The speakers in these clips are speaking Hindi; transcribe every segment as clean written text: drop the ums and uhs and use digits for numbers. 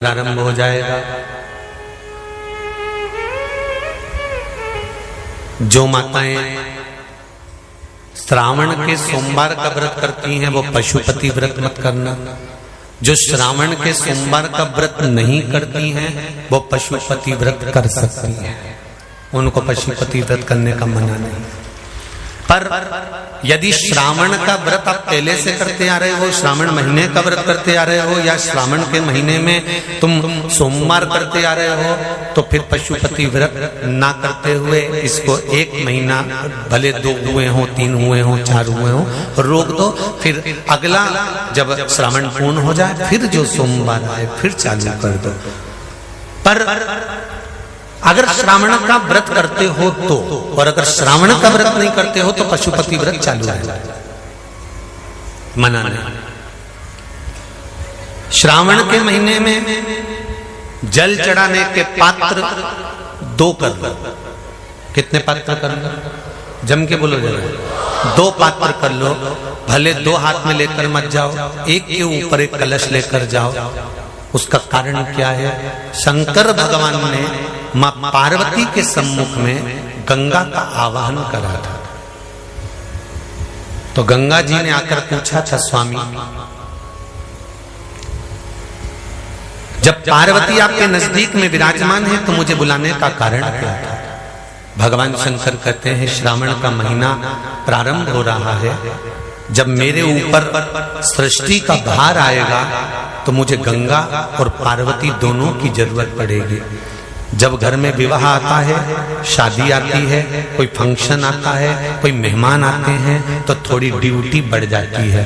प्रारंभ हो जाएगा। जो माताएं श्रावण के सोमवार का व्रत करती हैं वो पशुपति व्रत मत करना। जो श्रावण के सोमवार का व्रत नहीं करती हैं वो पशुपति व्रत कर सकती हैं, उनको पशुपति व्रत करने का मना नहीं। पर यदि श्रावण का व्रत आप पहले से करते आ रहे हो, श्रावण महीने का व्रत करते आ रहे हो, या श्रावण के महीने में तुम सोमवार करते आ रहे हो, तो फिर पशुपति व्रत ना करते हुए इसको एक महीना, भले 2 हुए हो, 3 हुए हो, 4 हुए हो, रोक दो। फिर अगला जब श्रावण पूर्ण हो जाए फिर जो सोमवार आए फिर चालू कर दो। पर अगर श्रावण का व्रत करते हो तो, और अगर श्रावण का व्रत नहीं करते हो तो पशुपति व्रत चालू है, मना नहीं। श्रावण के महीने में जल चढ़ाने के पात्र 2 कर लो। कितने पात्र कर लो? जम के बोलो जरा। 2 पात्र कर लो, भले 2 हाथ में लेकर मत जाओ, एक के ऊपर एक कलश लेकर जाओ। उसका कारण क्या है? शंकर भगवान ने मां पार्वती के सम्मुख में गंगा का आवाहन करा था। तो गंगा जी ने आकर पूछा था, स्वामी जब पार्वती आपके नजदीक में विराजमान है तो मुझे बुलाने का कारण क्या था? भगवान शंकर कहते हैं, श्रावण का महीना प्रारंभ हो रहा है, जब मेरे ऊपर सृष्टि का भार आएगा तो मुझे गंगा और पार्वती दोनों की जरूरत पड़ेगी। जब घर में विवाह आता है, शादी आती है, कोई फंक्शन आता है, कोई मेहमान आते हैं, तो थोड़ी ड्यूटी बढ़ जाती है।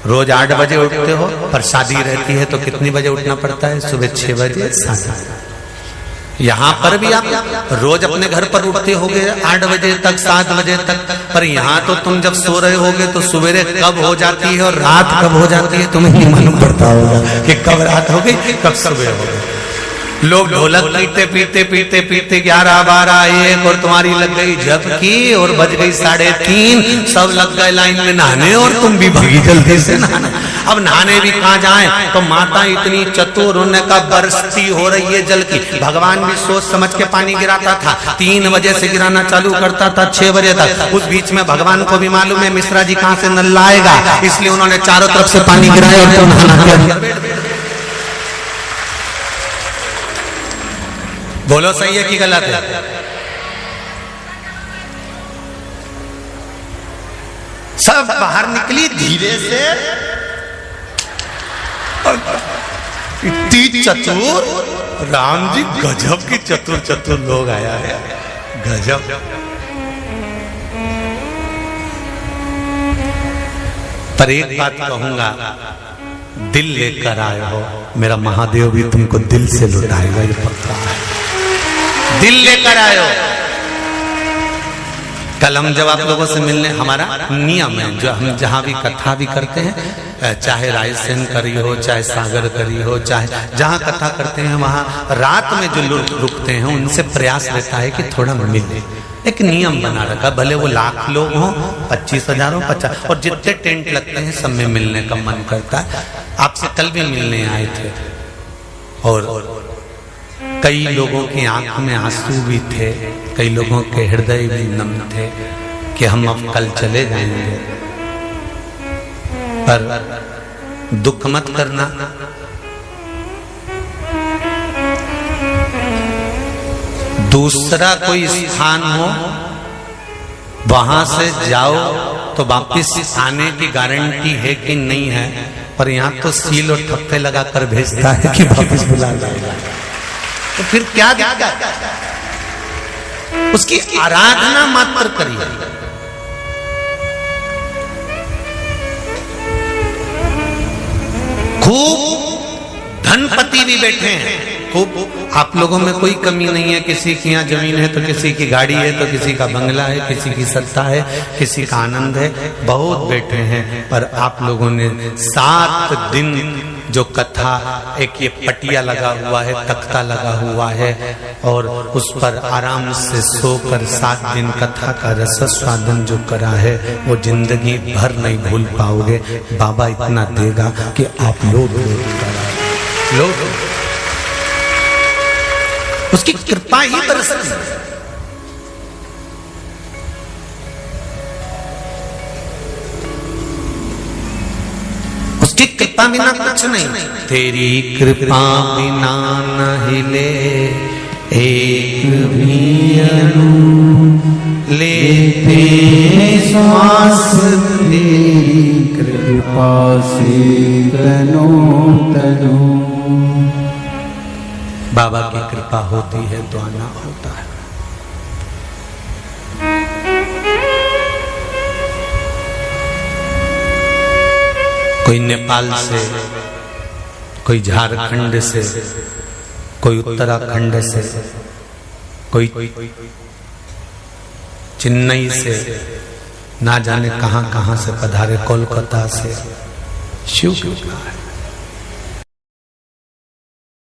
रोज 8 बजे उठते हो, पर शादी रहती है तो कितनी बजे उठना पड़ता है? सुबह 6 बजे 7। यहाँ पर भी आप रोज अपने घर पर उठते होगे 8 बजे तक, 7 बजे तक, पर यहाँ तो तुम जब सो रहे होगे तो सवेरे कब हो जाती है और रात कब हो जाती है तुम्हें नहीं मालूम पड़ता होगा कि कब रात हो गई कब सुबह हो गई। लोग ढोलक पीते पीते पीते पीते 11, 12, 1 और तुम्हारी लग गई झपकी और बज गई 3:30, सब लग गए लाइन में नहाने और तुम भी भागी जल्दी से नहाने। अब नहाने भी कहाँ जाएं? तो माता इतनी चतुर, उन्होंने कहा बरसती हो रही है जल की। भगवान भी सोच समझ के पानी गिराता था, 3 बजे से गिराना चालू करता था 6 बजे तक। उस बीच में भगवान को भी मालूम है मिश्रा जी कहाँ से नल लाएगा, इसलिए उन्होंने चारों तरफ से पानी गिराया और नहाना। बोलो सही है कि गलत है? सब बाहर निकली धीरे से, इतनी चतुर, राम जी गजब की चतुर लोग आया है, गजब। पर एक बात कहूंगा, दिल लेकर आए हो, मेरा महादेव भी तुमको दिल से लुटाएगा, ये पक्का है। दिल लेकर आयो। कल हम जब आप लोगों से मिलने, हमारा नियम है, जो हम जहां भी कथा भी करते हैं, चाहे रायसेन करी हो, चाहे सागर करी हो, चाहे जहां कथा करते हैं वहां रात में जो लोग रुकते हैं उनसे प्रयास रहता है कि थोड़ा मिले। एक नियम बना रखा, भले वो 1,00,000 लोग हों, 25,000 हो, 50, और जितने टेंट लगते हैं सब में मिलने का मन करता है। आपसे कल भी मिलने आए थे और कई लोगों की आंख में आंसू भी थे, कई लोगों के हृदय भी नम थे कि हम अब कल चले जाएंगे। पर दुख मत करना, दूसरा कोई स्थान हो वहां से जाओ तो वापिस आने की गारंटी है कि नहीं है, पर यहाँ तो सील और ठप्पे लगाकर भेजता है कि वापिस बुला जाएगा। तो फिर क्या दिक्कत? उसकी आराधना मात्र करिए। खूब धनपति भी बैठे हैं, खूब, आप लोगों में कोई कमी नहीं है। किसी की यहाँ जमीन है तो किसी की गाड़ी है, तो किसी का बंगला है, किसी की सत्ता है, किसी का आनंद है, बहुत बैठे हैं। पर आप लोगों ने 7 दिन जो कथा, एक ये पटिया लगा हुआ है, तख्ता लगा हुआ है, और उस पर आराम से सोकर 7 दिन कथा का रस स्वादन जो करा है वो जिंदगी भर नहीं भूल पाओगे। बाबा इतना देगा कि आप लोग उसकी कृपा ही बरसती है। उसकी कृपा बिना कुछ नहीं। तेरी कृपा बिना न हिले एक भी अणु, लेते श्वास तेरी कृपा से तनो तनो। बाबा की कृपा होती है तो आना होता है। कोई नेपाल से, कोई झारखंड से, कोई उत्तराखंड से, कोई चेन्नई से, ना जाने कहां कहां से पधारे, कोलकाता से। शिव कृपा है।